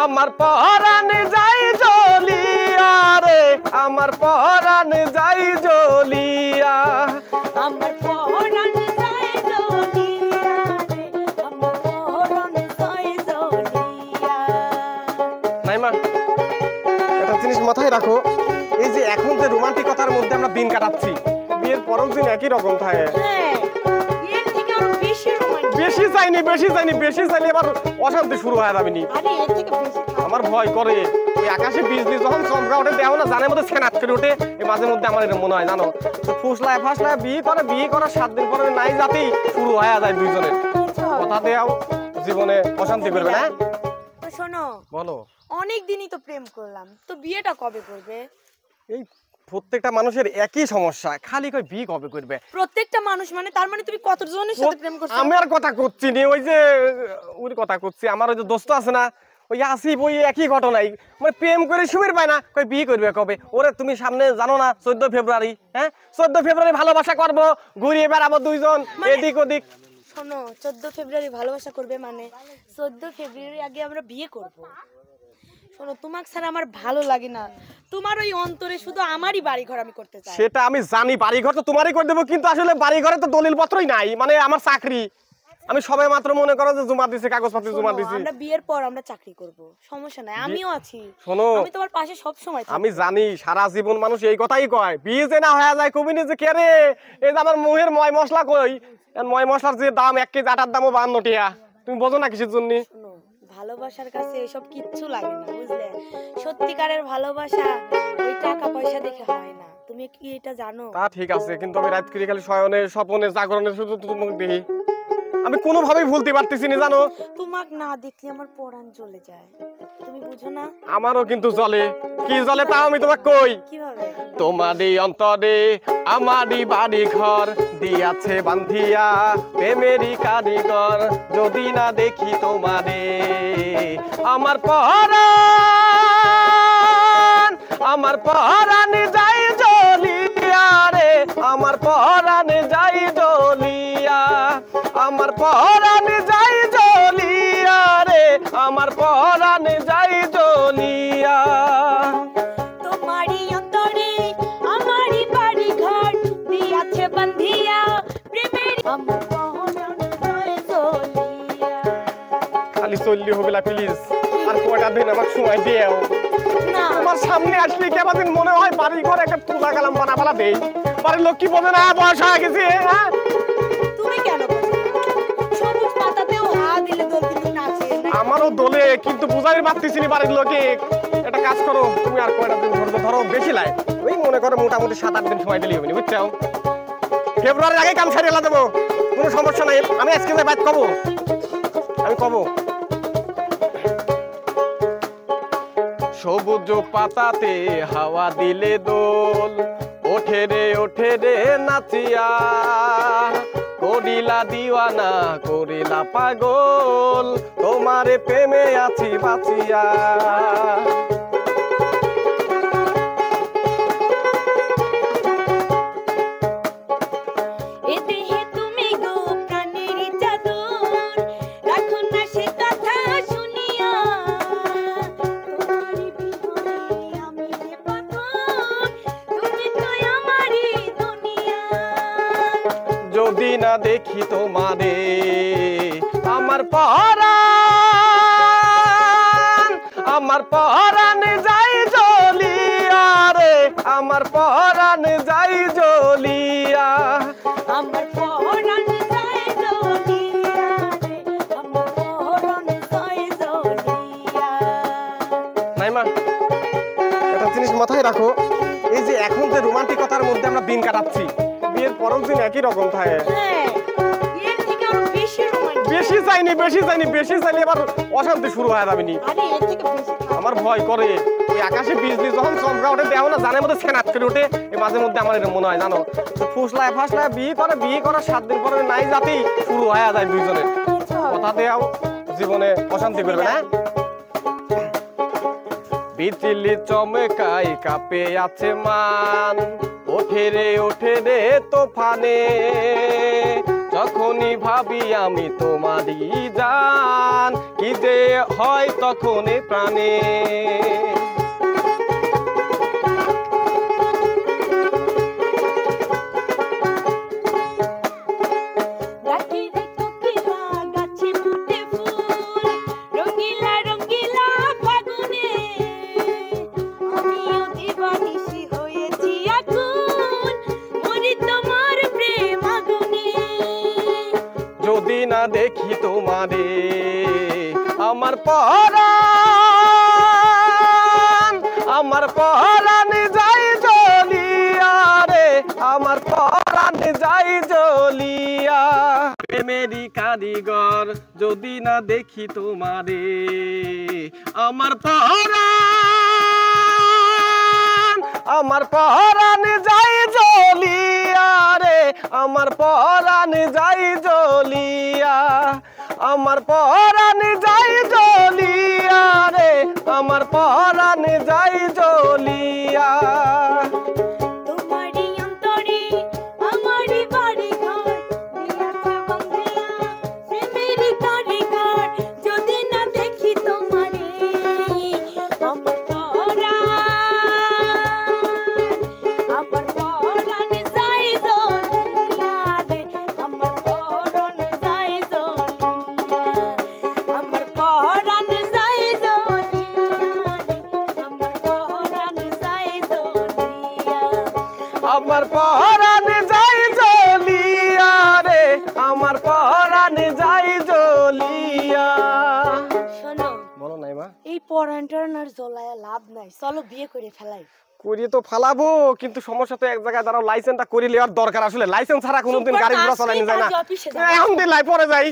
আমার পরাণ যাই জ্বলিয়া রে আমার পরাণ যাই জ্বলিয়া আমার পরাণ যাই জ্বলিয়া রে আমার পরাণ যাই জ্বলিয়া। নাইমা একটা জিনিস মাথায় রাখো, এই যে এখন যে রোমান্টিকতার মধ্যে আমরা দিন কাটাচ্ছি, বিয়ের পরের দিন একই রকম থাকে। হ্যাঁ, এর থেকে আরো বেশি রোমান্টিক। বেশি চাইলে এবার অশান্তি শুরু হয়ে যাবে নি। আরে এর থেকে বেশি আমার ভয় করে ওই আকাশে বিজলি যখন চমকা ওঠে দেও না জানের মধ্যে সেনাত করে ওঠে, এই মাঝে মধ্যে আমার এরকম মনে হয় জানো, ফুসলায় ফাসলায় বিয়ে করার 7 দিন পরে নাই যাতেই শুরু হয়ে যায় দুইজনের কথা দেও জীবনে অশান্তি করবে না। তো শোনো, বলো অনেক দিনই তো প্রেম করলাম, তো বিয়েটা কবে করবে? এই প্রত্যেকটা মানুষের একই সমস্যা, খালি কই বিয়ে কবে করবে। প্রত্যেকটা মানুষ মানে তার মানে তুমি কতজনের সাথে প্রেম করছো? আমি আর কথা করছি নি, ওই যে ওর কথা করছি, আমার ওই যে দোস্ত আছে না ওই আসিফ, ওই একই ঘটনাই, মানে প্রেম করে সুমের পায় না, কই বিয়ে করবে কবে। ওরে তুমি সামনে জানো না 14 ফেব্রুয়ারি, হ্যাঁ 14 ফেব্রুয়ারি ভালোবাসা করবো, ঘুরিয়ে বেড়াবো দুইজন এদিক ওদিক। শোনো, 14 ফেব্রুয়ারি ভালোবাসা করবে মানে 14 ফেব্রুয়ারি আগে আমরা বিয়ে করব। শোনো, তোমাকে ছাড়া আমার ভালো লাগে না, তোমার ওই অন্তরে শুধু আমারই বাড়ি ঘর আমি করতে চাই। সেটা আমি জানি, বাড়ি ঘর তো তোমারই করে দেবো, কিন্তু আসলে বাড়ি ঘরে তো দলিল পত্রই নাই, মানে আমার চাকরি, আমি সবাই মাত্র মনে করো যে জমা দিছি, কাগজপত্র জমা দিছি। আমরা বিয়ের পর আমরা চাকরি করব, সমস্যা নাই, আমিও আছি। শোনো, আমি তোমার পাশে সব সময় থাকব। আমি জানি সারা জীবন মানুষ এই কথাই কয়, বিয়ে যে না হয়ে যায় কবি যে কে রে, এই যে আমার মুহের ময় মশলা কই, ময় মশলার যে দাম 1 কেজি আটার দামও 52 টাকা, তুমি বোঝো না কিসের জন্য। শোনো, ভালোবাসার কাছে এসব কিচ্ছু লাগে না, বুঝলে? সত্যিকারের ভালোবাসা ওই টাকা পয়সা দেখে হয় না, তুমি কি এটা জানো? তা ঠিক আছে, কিন্তু আমি রাত করে খালি শয়নে স্বপনে জাগরণে শুধু তোমাকে দেখি, আমি কোনোভাবেই ভুলতে পারতেছি না জানো। তোমাক না দেখলে আমার পরাণ জ্বলে যায়, তুমি বুঝো না? আমারও কিন্তু জ্বলে, কি জ্বলে তাও আমি তোমাকে কই। কিভাবে? তোমারই অন্তরে আমারই বাড়ি ঘর দিয়াছে বান্ধিয়া প্রেমেরই কারিগর, যদি না দেখি তোমারে আমার পরাণ যাই জ্বলিয়া রে আমার পরাণ যাই জ্বলিয়া আমার পরাণ যাই জ্বলিয়া রে আমার পরাণ যাই জ্বলিয়া। তোমারই অন্তরে আমারই বাড়ি ঘর দিয়াছে বান্ধিয়া প্রেমের আমার পরাণ যায় জ্বলিয়া। খালি চললি হবে না প্লিজ, আর কয়টা দিন আমার সময় দিও। না, তোমার সামনে আসলে কেমন মনে হয় বাড়ি ঘর একটা তুলা কালাম বানাবালা দেই, বাড়ির লোক কি বোঝে না বয়স হয়ে গেছে। হ্যাঁ তুমি কেন বোঝো না? সবুজ পাতাতেও হা দিলে দোল কিন্তু নাচে না। আমারও দোলে, কিন্তু বুঝাই পারতেছি না বাড়ির লোকে। একটা কাজ করো তুমি, আর কয়টা দিন ধরো বেশি লাই, ওই মনে করো মোটামুটি 7-8 দিন সময় দিলেই হবে, বুঝছো? ফেব্রুয়ারির আগে কাম সারিয়ে দেবো, কোনো সমস্যা নাই। আমি আজকে বাইক কব, আমি কব সবুজ পাতাতে হাওয়া দিলে দোল ওঠে রে নাচিয়া, করিলা দিওয়ানা করিলা পাগল তোমারে প্রেমে আছি বাঁচিয়া। যদি না দেখি তোমারে আমার পরাণ যাই জ্বলিয়া রে আমার পরাণ যাই জ্বলিয়া আমার পরাণ যায় জ্বলিয়া রে আমার পরাণ যায় জ্বলিয়া। নাইমা একটা জিনিস মাথায় রাখো, এই যে এখন যে রোমান্টিকতার মধ্যে আমরা দিন কাটাচ্ছি, বিয়ের পরের দিন একই রকম থাকে। হ্যাঁ, এর থেকে আরো বেশি রোমান্টিক। বেশি চাইলে এবার অশান্তি শুরু হয়ে যাবে নি। আরে এর থেকে বেশি। আমার ভয় করে ওই আকাশে বিজলি যখন চমকা ওঠে দেও না জানের মধ্যে সেনাত করে ওঠে, এই মাঝে মধ্যে আমার এরকম মনে হয় জানো, ফুসলায় ফাসলায় বিয়ে করার 7 দিন পরে নাই যাতেই শুরু হয়ে যায় দুইজনের কথা দেও জীবনে অশান্তি করবে না। বিচিলি চমকাই কাপে আছে মান ওঠে রে তোফানে, তখনই ভাবি আমি তোমারই জান, কি যে হয় তখন প্রাণে। যদি না দেখি তোমারে আমার পরাণ, আমার পরাণ যাই জ্বলিয়া রে, আমার পরাণ যাই জ্বলিয়া। প্রেমেরই কারিগর যদি না দেখি তোমারে আমার পরাণ, আমার পরাণ যাই জ্বলিয়া রে, আমার পরাণ যাই জ্বলিয়া, আমার পরাণ যাই জ্বলিয়া রে, আমার পরাণ যাই জ্বলিয়া। তোমারই অন্তরে আমারই বাড়ি ঘর, দিয়াছে বন্ধেয়া প্রেমেরই কারিগর, যদি না দেখি তোমারে আমার পরাণ যাই জ্বলিয়া রে, আমার পরাণ যাই জ্বলিয়া, আমার পরাণ যাই জ্বলিয়া রে, আমার পরাণ যাই জ্বলিয়া। আমার পরাণ যাই জ্বলিয়া রে, আমার পরাণ যাই জ্বলিয়া। শোনো, বলো নাই মা, এই পরাণটার আর জ্বলায়া লাভ নাই, চলো বিয়ে করে ফেলাই। করিয়ে তো ফালাবো, কিন্তু সমস্যা তো এক জায়গায় দাঁড়াও, লাইসেন্সটা করে নেওয়ার দরকার। আসলে লাইসেন্স ছাড়া কোনোদিন গাড়ি ঘোড়া চালানো যায় না। এখন দিন লাই পরে যাই।